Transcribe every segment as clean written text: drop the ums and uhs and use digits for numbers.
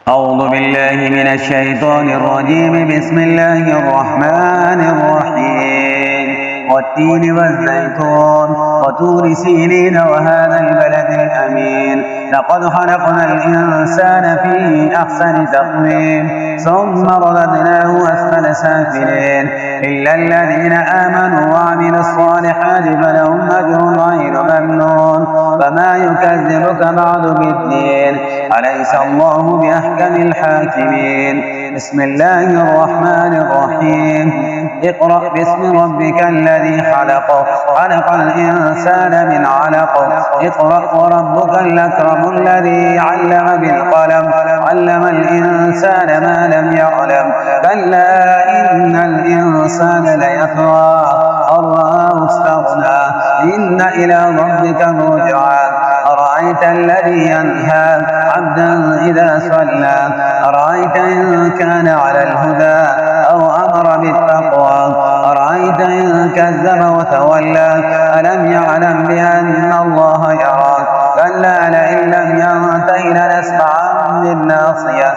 أعوذ بالله من الشيطان الرجيم. بسم الله الرحمن الرحيم. والتين والزيتون وطور سينين وهذا البلد الأمين. لقد خلقنا الإنسان في أحسن تقويم ثم رددناه أسفل سافلين إلا الذين آمنوا وعملوا الصالحات فلهم أجر غير ممنون. فما يكذبك بعد بالدين؟ أليس الله بأحكم الحاكمين؟ بسم الله الرحمن الرحيم. اقرأ باسم ربك الذي خلق الإنسان من علق. اقرأ وربك الأكرم الذي علم بالقلم علم الإنسان ما لم يعلم. كلا إن الإنسان ليطغى أن رآه استغنى إن إلى ربك الرجعى. أرأيت الذي ينهى عبدا إذا صلى أرأيت إن كان على الهدى أو أمر بالتقوى أرأيت إن كذب وتولى ألم يعلم بأن الله يرى. كلا لئن لم ينته لنسمعن بالناصية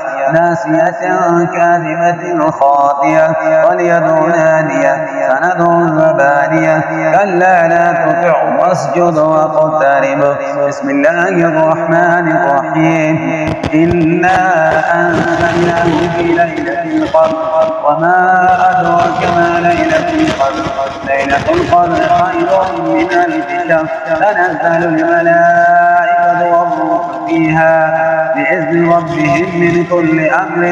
كاذبة خاطئة وليدع نادية سندع الزبانية. كلا لا تطعه واسجد واقترب. بسم الله الرحمن الرحيم. إنا أنزلناه في ليلة القدر وما أدراك ما ليلة القدر. ليلة القدر خير من ألف شهر. تنزل الملائكة والروح فيها بإذن ربهم من كل أمر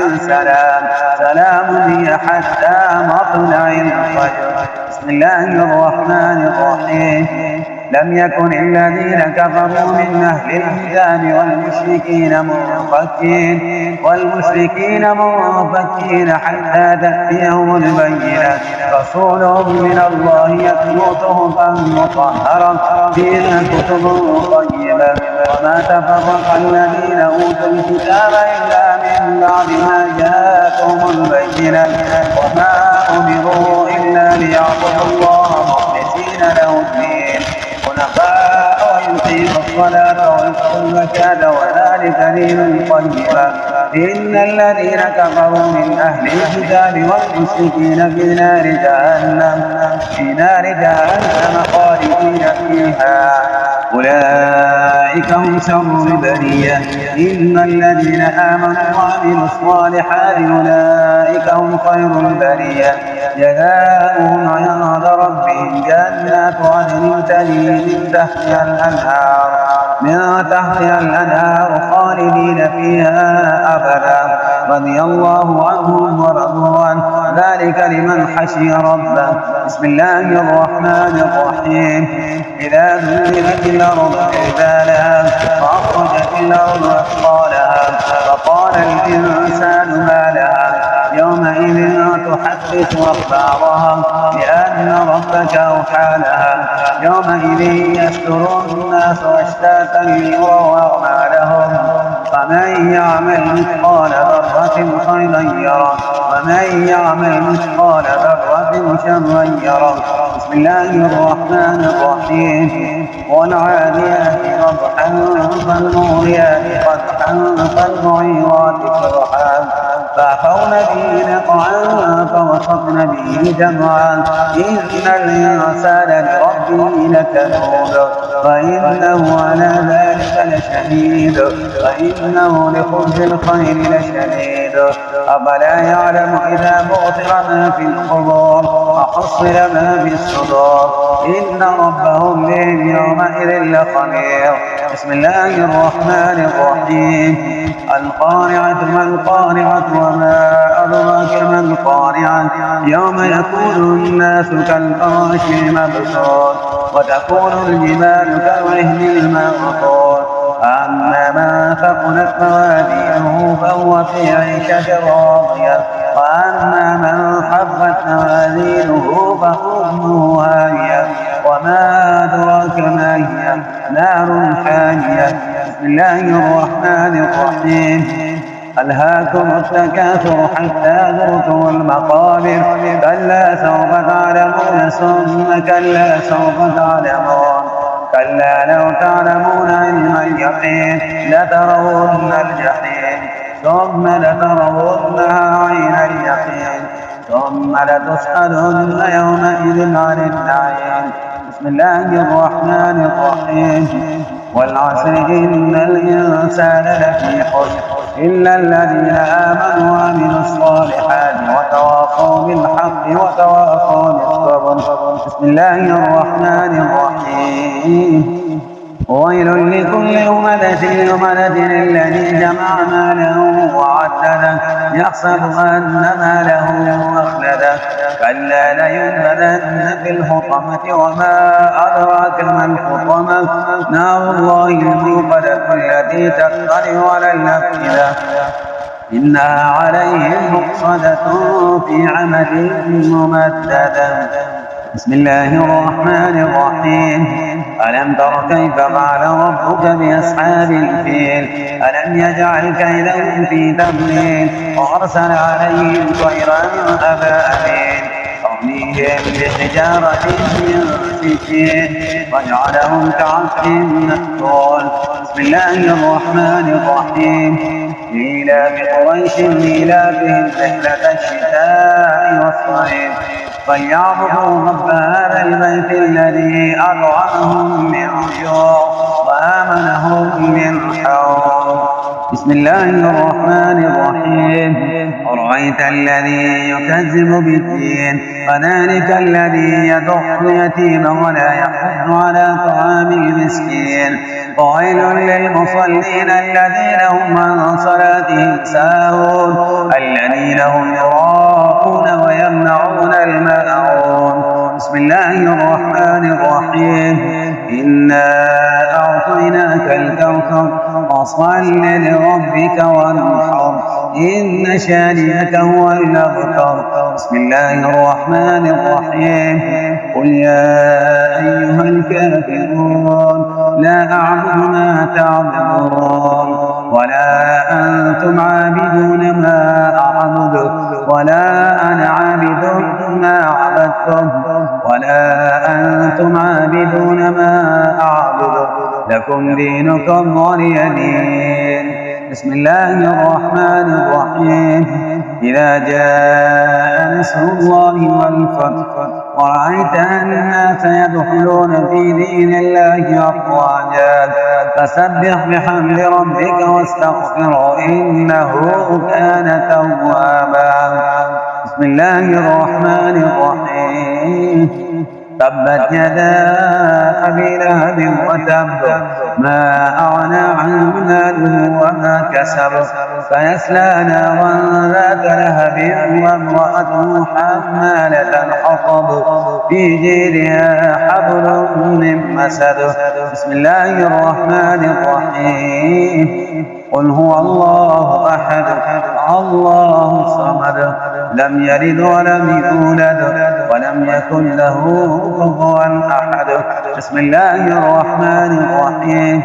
سلام هي حتى مطلع الفجر. بسم الله الرحمن الرحيم. لم يكن الذين كفروا من أهل الكتاب والمشركين منفكين حتى تأتيهم البينة. رسول من الله يتلو صحفا مطهرة فيها كتب طيبة. وما تفرق الذين أوتوا الكتاب إلا من بعد ما جاءتهم البينة. وما أمروا إلا ليعبدوا الله مخلصين له الدين حنفاء ويقيموا الصلاة ويؤتوا الزكاة وذلك دين القيمة. إن الذين كفروا من أهل الكتاب والمشركين في نار جهنم خالدين فيها أولئك هم شر البرية. إن الذين آمنوا وعملوا الصالحات أولئك هم خير البرية. جزاؤهم عند ربهم جنات عدن تجري من تحتها الأنهار خالدين فيها أبدا. رضي الله عنهم ورضوا عنه ذلك لمن خشي ربه. بسم الله الرحمن الرحيم. إذا زلزلت الأرض زلزالها وأخرجت الأرض أثقالها فقال الإنسان ما لها يومئذ تحدث أخبارها بأن ربك أوحى لها. يومئذ يصدر الناس أشتاتا ليروا أعمالهم فمن يعمل مثقال ذرة خيرا يره ومن يعمل مثقال ذرة شرا يره. بسم الله الرحمن الرحيم. والعاديات ضبحا فالموريات قدحا فالمغيرات صبحا فأثرن به نقعا فوسطن به جمعا. إن الإنسان لربه لكنود وإنه على ذلك لشهيد وإنه لحب الخير لشديد. أفلا يعلم إذا بعثر ما في القبور وحصل ما في الصدور إن ربهم بهم يومئذ لخبير. بسم الله الرحمن الرحيم. القارعة ما القارعة وما أدراك ما القارعة. يوم يكون الناس كالفراش المبثوث وتكون الجبال كالعهن المنفوش. أما من ثقلت موازينه فهو في عيشة راضية وأما من خفت موازينه فأمه هاوية وما أدراك ما هي نار حامية. بسم الله الرحمن الرحيم. ألهاكم التكاثر حتى زرتم المقابر كلا سوف تعلمون ثم كلا سوف تعلمون كلا لو تعلمون علم اليقين لترون الجحيم ثم لترونها عين اليقين ثم لتسألن يومئذ عن النعيم. بسم الله الرحمن الرحيم. والعصر إن الإنسان لفي خسر إلا الذين آمنوا وعملوا الصالحات وتواصوا بالحق وتواصوا بالصبر. بسم الله الرحمن الرحيم. ويل لكل همزة لمزة الذي جمع ماله وعدده يحسب أن ماله أخلده كلا لينبذن في الحطمة وما أدراك ما الحطمة نار الله الموقدة التي تطلع على الأفئدة إنها عليهم مؤصدة في عمد ممددة. بسم الله الرحمن الرحيم. ألم تر كيف فعل ربك بأصحاب الفيل ألم يجعل كيدهم في تضليل وأرسل عليهم طيرا أبابيل ترميهم بحجارة من سجيل وجعلهم كعصف مأكول. بسم الله الرحمن الرحيم. إيلاف قريش إيلافهم رحلة الشتاء والصيف فليعبدوا رب هذا البيت الذي أطعمهم من جوع وآمنهم من خوف. بسم الله الرحمن الرحيم. أرأيت الذي يكذب بالدين فذلك الذي يدع اليتيم ولا يحض على طعام المسكين وويل للمصلين الذين هم عن صلاتهم ساهون الذين هم يراءون ويمنعون الماعون. بسم الله الرحمن الرحيم. إنا أعطيناك الكوثر فصل لربك وانحر إن شانئك هو الأبتر. بسم الله الرحمن الرحيم. قل يا أيها الكافرون لا أعبد ما تعبدون ولا أنتم عابدون ما أعبد ولا أنا عابد ما عبدتم ولا أنتم عابدون ما أعبد لكم دينكم ولي دين. بسم الله الرحمن الرحيم. إذا جاء نصر الله والفتح ورأيت الناس يدخلون في دين الله أفواجا فسبح بحمد ربك واستغفره إنه كان توابا. بسم الله الرحمن الرحيم. تبت يدا أبي لهب وتب ما أغنى عنه ماله وما كسب سيصلى نارا ذات لهب وامرأته حمالة الحطب في جيدها حبل من مسد. بسم الله الرحمن الرحيم. قل هو الله أحد الله الصمد لم يلد ولم يولد ولم يكن له كفوا أحد. بسم الله الرحمن الرحيم.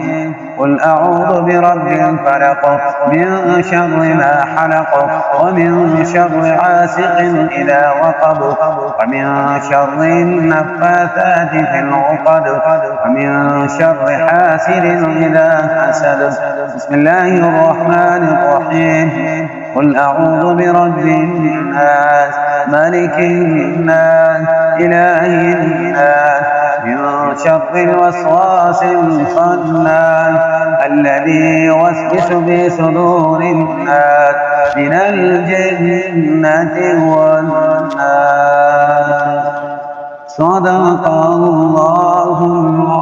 قل أعوذ برب الفلق من شر ما حلق ومن شر غاسق إذا وقب ومن شر النفاثات في العقد ومن شر حاسد إذا حسد. بسم الله الرحمن الرحيم. قل أعوذ برب الناس ملك الناس إله الناس من شر الوسواس الخناس الذي يوسوس في صدور الناس من الجنة والناس. صدق الله العظيم.